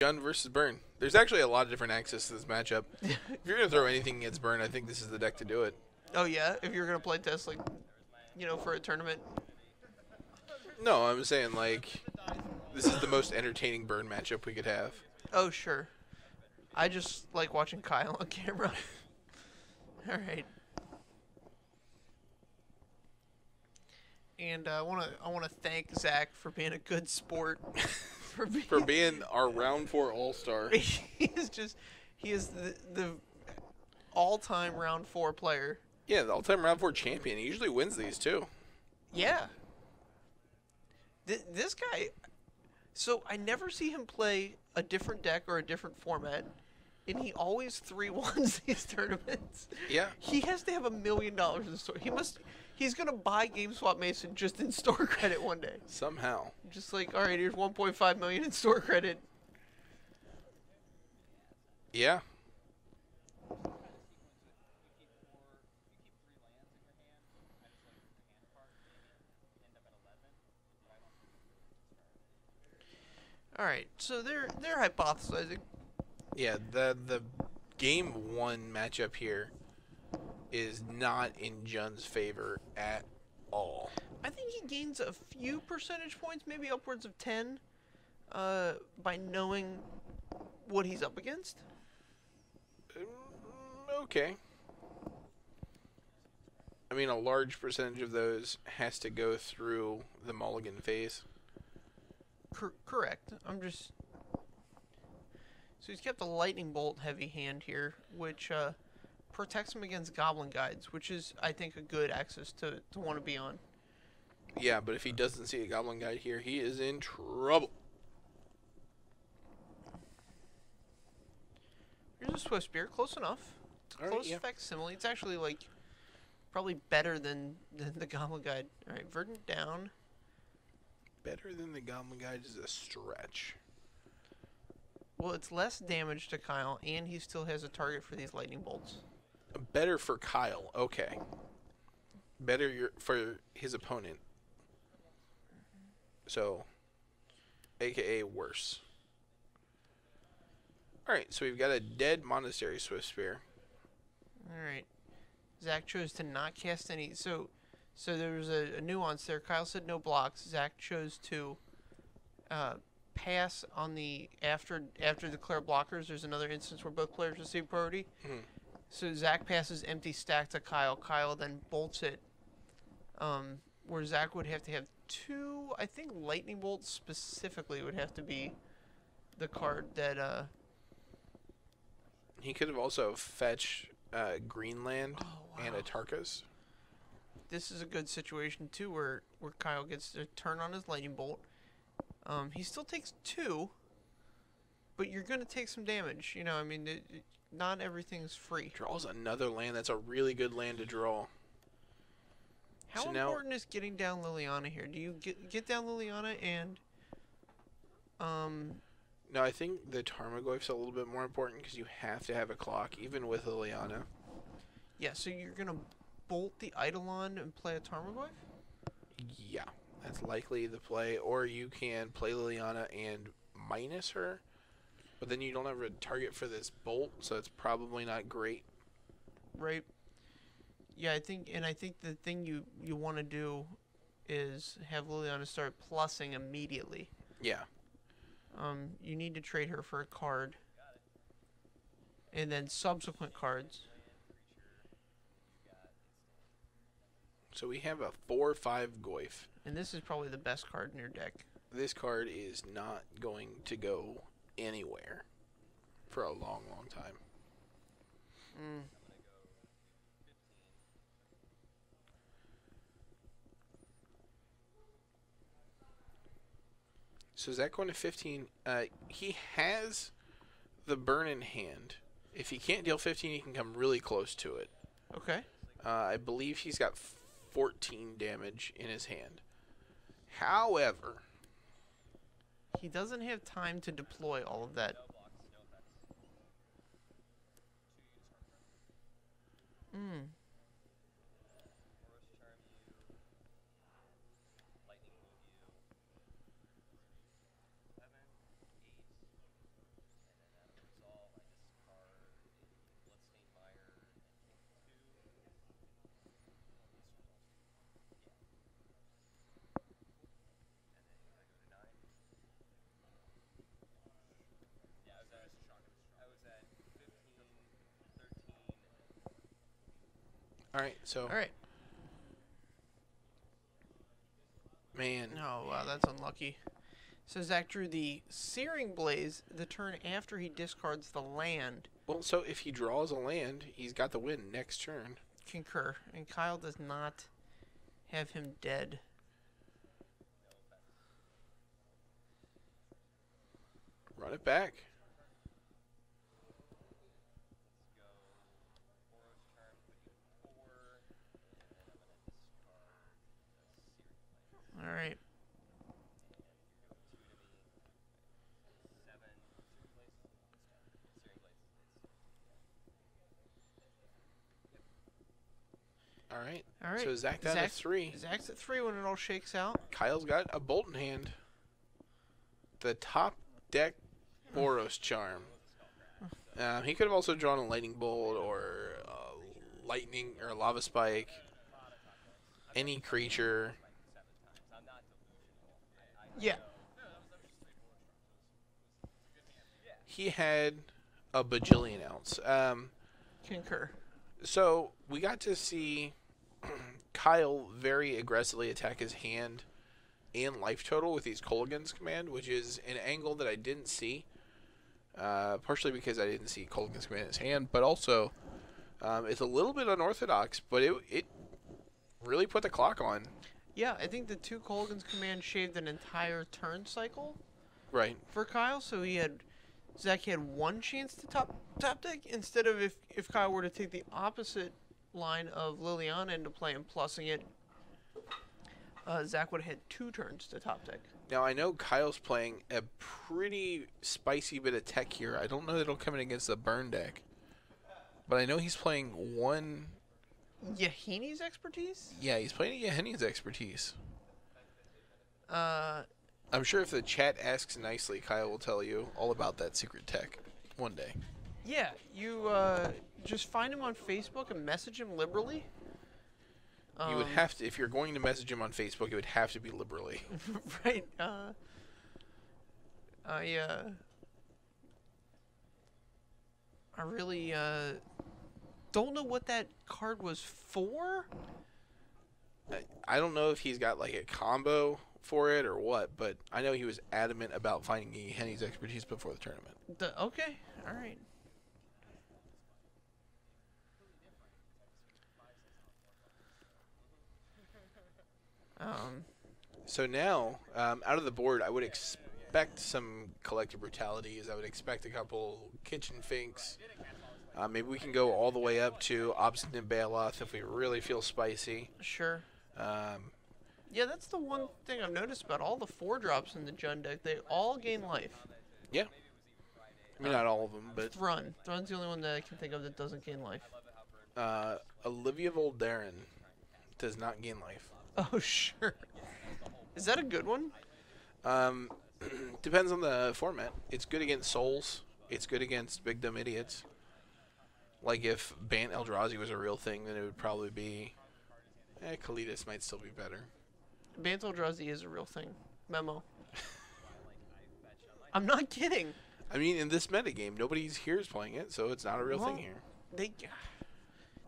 Gun versus Burn. There's actually a lot of different access to this matchup. If you're gonna throw anything against Burn, I think this is the deck to do it. Oh yeah, if you're gonna play test like, for a tournament. No, I'm saying like this is the most entertaining Burn matchup we could have. Oh sure. I just like watching Kyle on camera. All right. And I wanna thank Zach for being a good sport. For being our round 4 all-star. he is the all-time round 4 player. Yeah, the all-time round 4 champion. He usually wins these too. Yeah. This guy, so I never see him play a different deck or a different format, and he always 3-1s these tournaments. Yeah. He has to have $1 million in store. He's gonna buy GameSwap Mason just in store credit one day. Somehow. Just like, all right, here's 1.5 million in store credit. Yeah. All right, so they're hypothesizing. Yeah, the game 1 matchup here is not in Jun's favor at all. I think he gains a few percentage points, maybe upwards of 10, by knowing what he's up against. Okay. I mean, a large percentage of those has to go through the mulligan phase. Correct. So he's kept a lightning bolt heavy hand here, which protects him against goblin guides, which is, I think, a good axis to want to be on. Yeah, but if he doesn't see a goblin guide here, he is in trouble. Here's a Swift Spear, close enough. All right, Close yeah. facsimile. It's actually like probably better than the goblin guide. All right, verdant down. Better than the goblin guide is a stretch. Well, it's less damage to Kyle, and he still has a target for these lightning bolts. Better for Kyle, okay. Better for his opponent. So, AKA worse. Alright, so we've got a dead Monastery Swift Spear. Alright. Zach chose to not cast any. So there was a nuance there. Kyle said no blocks. Zach chose to pass on the after declare blockers. There's another instance where both players receive priority. Mm-hmm. So Zach passes empty stack to Kyle. Kyle then bolts it. Where Zach would have to have 2, I think lightning bolts specifically would have to be the card that He could have also fetched Greenland and a Tarkas. This is a good situation too, where Kyle gets to turn on his lightning bolt. He still takes 2, but you're gonna take some damage. I mean, not everything's free. Draws another land. That's a really good land to draw. How So now- important is getting down Liliana here? Do you get down Liliana and No, I think the Tarmogoyf's a little bit more important because you have to have a clock, even with Liliana. yeah? So you're gonna bolt the Eidolon and play a Tarmogoyf? Yeah, that's likely the play. Or you can play Liliana and minus her, but then you don't have a target for this bolt, so it's probably not great. Right. Yeah, I think the thing you want to do is have Liliana start plussing immediately. Yeah. You need to trade her for a card, and then subsequent cards. So we have a 4/5 Goyf. And this is probably the best card in your deck. This card is not going to go anywhere for a long, long time. So is that going to 15? He has the burn in hand. If he can't deal 15, he can come really close to it. Okay. I believe he's got 14 damage in his hand. However, He doesn't have time to deploy all of that. All right, so All right. man, Oh, wow, that's unlucky. So Zach drew the Searing Blaze the turn after he discards the land. well, so if he draws a land, he's got the win next turn. Concur. And Kyle does not have him dead. Run it back. All right. All right. All right. So Zach down to 3. Zach's at 3 when it all shakes out. Kyle's got a bolt in hand. The top deck Boros Charm. He could have also drawn a lightning bolt or lightning or a lava spike. Any creature. Yeah. He had a bajillion outs. Concur. So we got to see Kyle very aggressively attack his hand and life total with these Kolaghan's command, which is an angle that I didn't see. Partially because I didn't see Kolaghan's command in his hand, but also it's a little bit unorthodox, but it really put the clock on. Yeah, I think the 2 Kolaghan's command shaved an entire turn cycle Right. for Kyle, so Zach had 1 chance to top deck instead of if Kyle were to take the opposite line of Liliana into play and plussing it, Zach would have had 2 turns to top deck. Now, I know Kyle's playing a pretty spicy bit of tech here. I don't know that it'll come in against the burn deck. But I know he's playing 1... Yahini's expertise? Yeah, he's playing Yahini's expertise. Uh, I'm sure if the chat asks nicely, Kyle will tell you all about that secret tech one day. yeah, you just find him on Facebook and message him liberally. You would have to, if you're going to message him on Facebook, it would have to be liberally. Right. I really don't know what that card was for. I don't know if he's got like a combo for it or what, but I know he was adamant about finding Henny's expertise before the tournament. Okay, all right. So now, out of the board, I would expect some collective brutalities. I would expect a couple kitchen finks. Maybe we can go all the way up to Obstinate Bailoff if we really feel spicy. Sure. Yeah, that's the one thing I've noticed about all the 4-drops in the Jund deck. They all gain life. Yeah. I mean, not all of them, but... Thrun. Thrun's the only one that I can think of that doesn't gain life. Olivia Voldaren does not gain life. Oh, sure. Is that a good one? Depends on the format. It's good against souls. It's good against big dumb idiots. Like if Bant Eldrazi was a real thing, then it would probably be... Kalidas might still be better. Bant Eldrazi is a real thing. Memo. I'm not kidding. I mean, in this metagame, nobody here is playing it, so it's not a real thing here.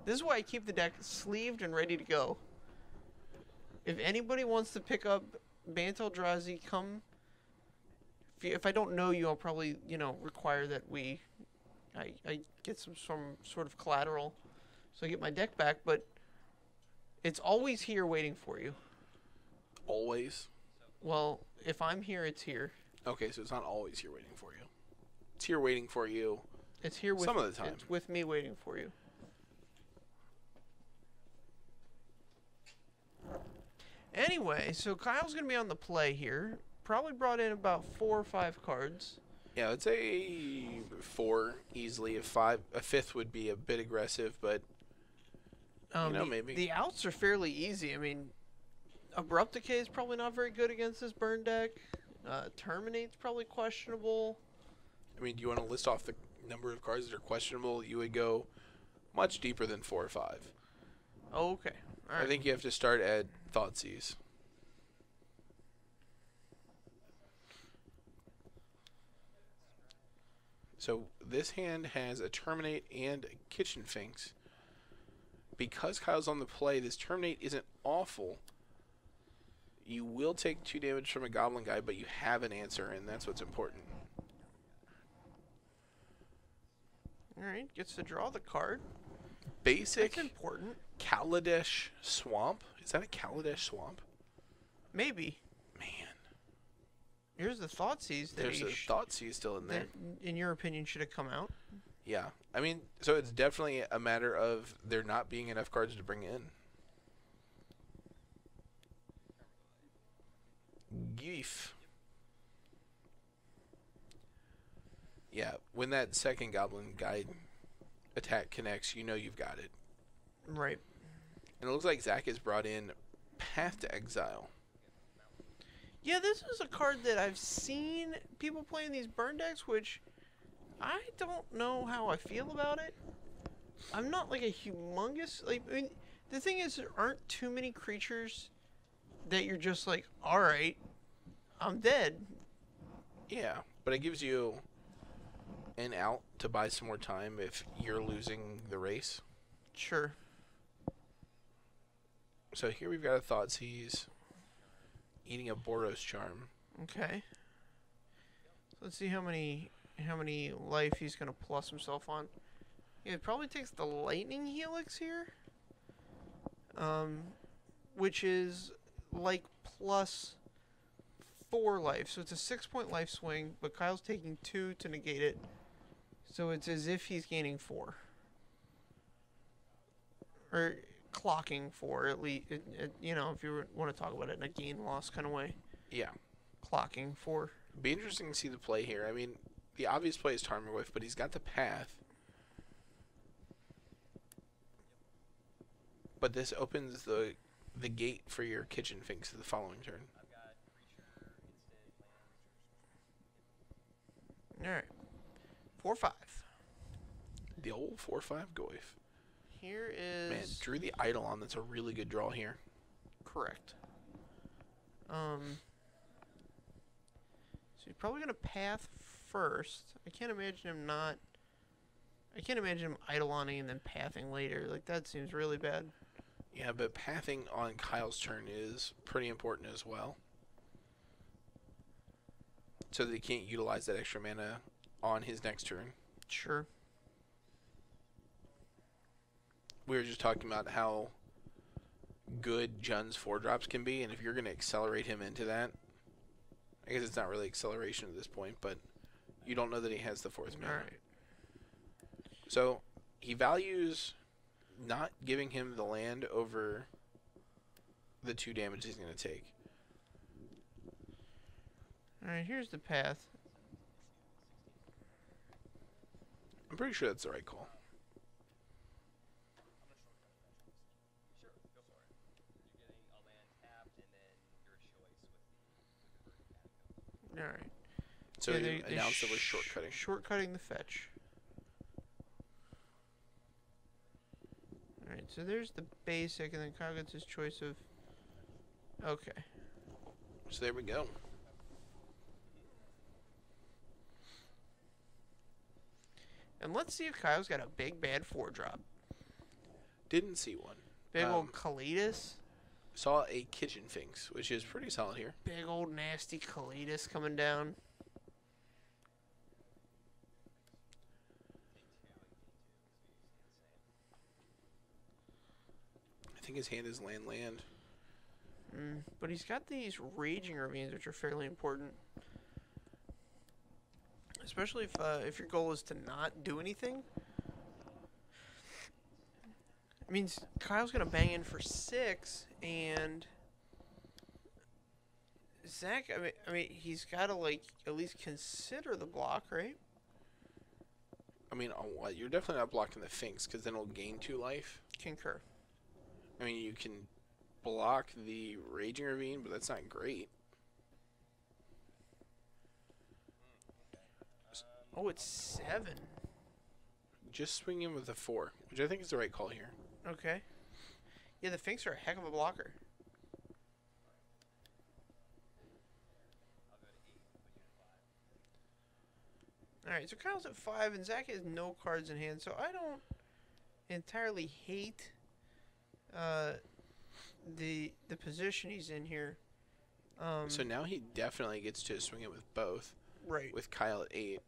This is why I keep the deck sleeved and ready to go. If anybody wants to pick up Bant Eldrazi, come. If I don't know you, I'll probably, require that I get some sort of collateral so I get my deck back, but it's always here waiting for you. Always? Well, if I'm here, it's here. Okay, so it's not always here waiting for you. It's here waiting for you. It's here with some of the time. It's with me waiting for you. Anyway, so Kyle's going to be on the play here. Probably brought in about 4 or 5 cards. Yeah, I'd say 4 easily. A 5th would be a bit aggressive, but maybe. The outs are fairly easy. I mean, Abrupt Decay is probably not very good against this burn deck. Terminate's probably questionable. I mean, do you want to list off the number of cards that are questionable? You would go much deeper than 4 or 5. Oh, okay. All right. I think you have to start at Thoughtseize. So this hand has a Terminate and a Kitchen Finks. because Kyle's on the play, this Terminate isn't awful. You will take 2 damage from a Goblin guy, but you have an answer, and that's what's important. Alright, gets to draw the card. Basic That's important. Kaladesh Swamp. Is that a Kaladesh Swamp? Maybe. Man. Here's the Thoughtseize that There's a Thoughtseize still in there. that, in your opinion, should have come out. Yeah. I mean, so it's definitely a matter of there not being enough cards to bring in. Geef. Yeah, when that second Goblin guy attack connects, you know you've got it. Right. And it looks like Zach has brought in Path to Exile. Yeah, this is a card that I've seen people play in these burn decks, which I don't know how I feel about it. I'm not like a humongous... I mean, the thing is, there aren't too many creatures that you're just like, alright, I'm dead. Yeah, but it gives you an out to buy some more time if you're losing the race. Sure. So here we've got a Thoughtseize eating a Boros Charm. Okay. Let's see how many life he's gonna plus himself on. Yeah, it probably takes the Lightning Helix here. Which is like plus 4 life. So it's a 6-point life swing, but Kyle's taking 2 to negate it. So it's as if he's gaining 4. Or clocking 4, at least. You know, if you want to talk about it in a gain-loss kind of way. Yeah. Clocking 4. Be interesting to see the play here. I mean, the obvious play is Tarmogoyf, but he's got the Path. But this opens the gate for your Kitchen Finks the following turn. Alright. 4-5. The old 4-5 Goyf. Here is... Man, drew the Eidolon. That's a really good draw here. Correct. So he's probably going to Path first. I can't imagine him not... I can't imagine him Eidoloning and then Pathing later. Like, that seems really bad. Yeah, but Pathing on Kyle's turn is pretty important as well. So that he can't utilize that extra mana on his next turn. Sure. We were just talking about how good Jun's 4-drops can be, and if you're going to accelerate him into that, I guess it's not really acceleration at this point, but you don't know that he has the 4th mana. Alright. So he values not giving him the land over the 2 damage he's going to take. Alright, here's the Path. I'm pretty sure that's the right call. Alright. So Yeah, he they announced that we're shortcutting. Shortcutting the fetch. Alright, so there's the basic, and then Kyle gets his choice of... Okay. So there we go. And let's see if Kyle's got a big bad 4-drop. Didn't see one. Big old Kalitas. Saw a Kitchen Finks, which is pretty solid here. Big old nasty Kalitas coming down. I think his hand is land. But he's got these Raging Ravines, which are fairly important. Especially if your goal is to not do anything. I mean, Kyle's going to bang in for 6, and Zach, I mean, he's got to, like, at least consider the block, right? I mean, on what? You're definitely not blocking the Finks, because then it'll gain 2 life. Concur. I mean, you can block the Raging Ravine, but that's not great. Oh, it's 7. Just swing in with a 4, which I think is the right call here. Okay. Yeah, the Finks are a heck of a blocker. Alright, so Kyle's at 5, and Zach has no cards in hand, so I don't entirely hate the position he's in here. So now he definitely gets to swing it with both. Right. With Kyle at 8.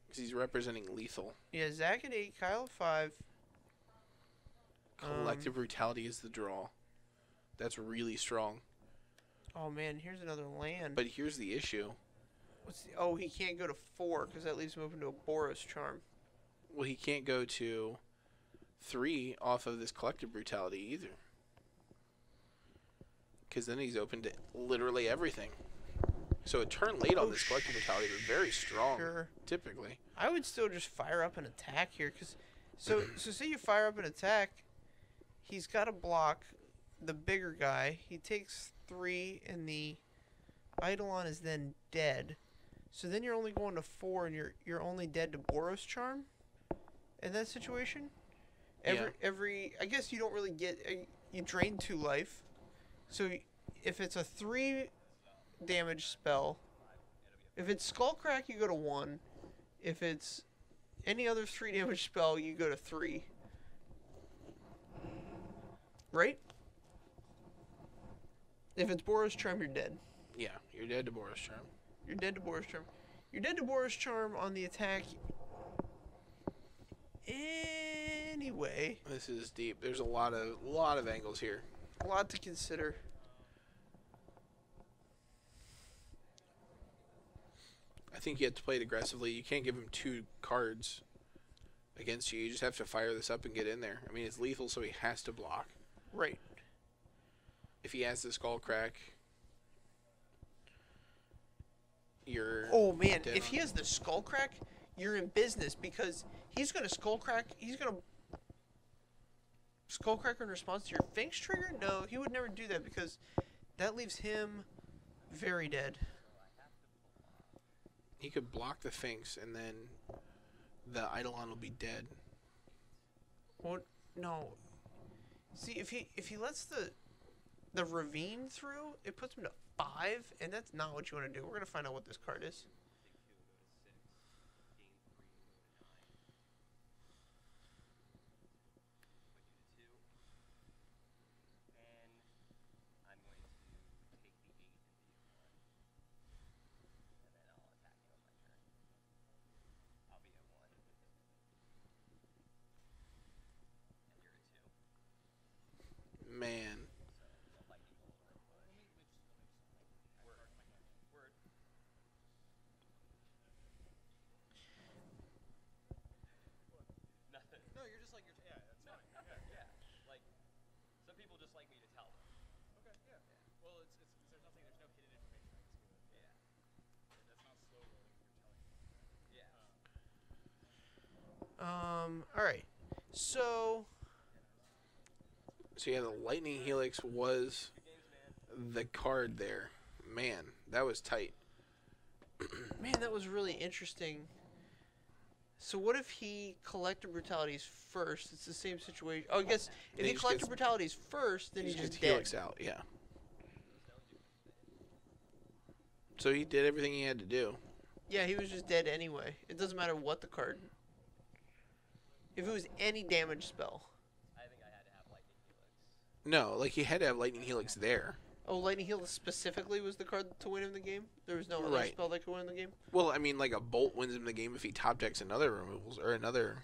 Because he's representing lethal. Yeah, Zach at 8, Kyle at 5. Collective Brutality is the draw. That's really strong. Oh man, here's another land. But here's the issue. Oh, he can't go to 4 because that leaves him open to a Boros Charm. Well, he can't go to 3 off of this Collective Brutality either. Because then he's open to literally everything. So a turn late on this Collective Brutality is very strong, typically. I would still just fire up an attack here. So say you fire up an attack, he's got to block the bigger guy. He takes 3, and the Eidolon is then dead. So then you're only going to 4, and you're only dead to Boros Charm in that situation. Every I guess you don't really get you drain 2 life. So if it's a 3 damage spell, if it's Skullcrack, you go to 1. If it's any other 3 damage spell, you go to 3. Right? If it's Boros Charm, you're dead. Yeah, you're dead to Boros Charm. You're dead to Boros Charm. You're dead to Boros Charm on the attack. Anyway. This is deep. There's a lot of angles here. A lot to consider. I think you have to play it aggressively. You can't give him 2 cards against you. You just have to fire this up and get in there. I mean, it's lethal, so he has to block. Right. If he has the Skullcrack, you're... Oh, man. If he has the Skullcrack, you're in business because he's going to Skullcrack. He's going to Skullcracker in response to your Finks trigger? No, he would never do that because that leaves him very dead. He could block the Finks, and then the Eidolon will be dead. What? No. See, if he lets the Ravine through, it puts him to 5, and that's not what you want to do. We're gonna find out what this card is. Man. No, you're just like, yeah, that's fine. Yeah. Like, some people just like me to tell them. Okay, yeah. Well, it's there's no hidden information I can give them. Yeah. That's not slow rolling, you're telling me. Yeah. All right. So yeah, the Lightning Helix was the card there. Man, that was tight. Man, that was really interesting. So what if he Collective Brutalities first? It's the same situation. Oh, I guess if he Collective Brutalities first, then he's just dead. Helix out, yeah. So he did everything he had to do. Yeah, he was just dead anyway. It doesn't matter what the card. If it was any damage spell. I think I had to have Lightning Helix. No, like he had to have Lightning Helix there. Oh, Lightning Helix specifically was the card to win him the game? There was no other spell that could win the game? Well, I mean, like a Bolt wins him the game if he top decks another removals or another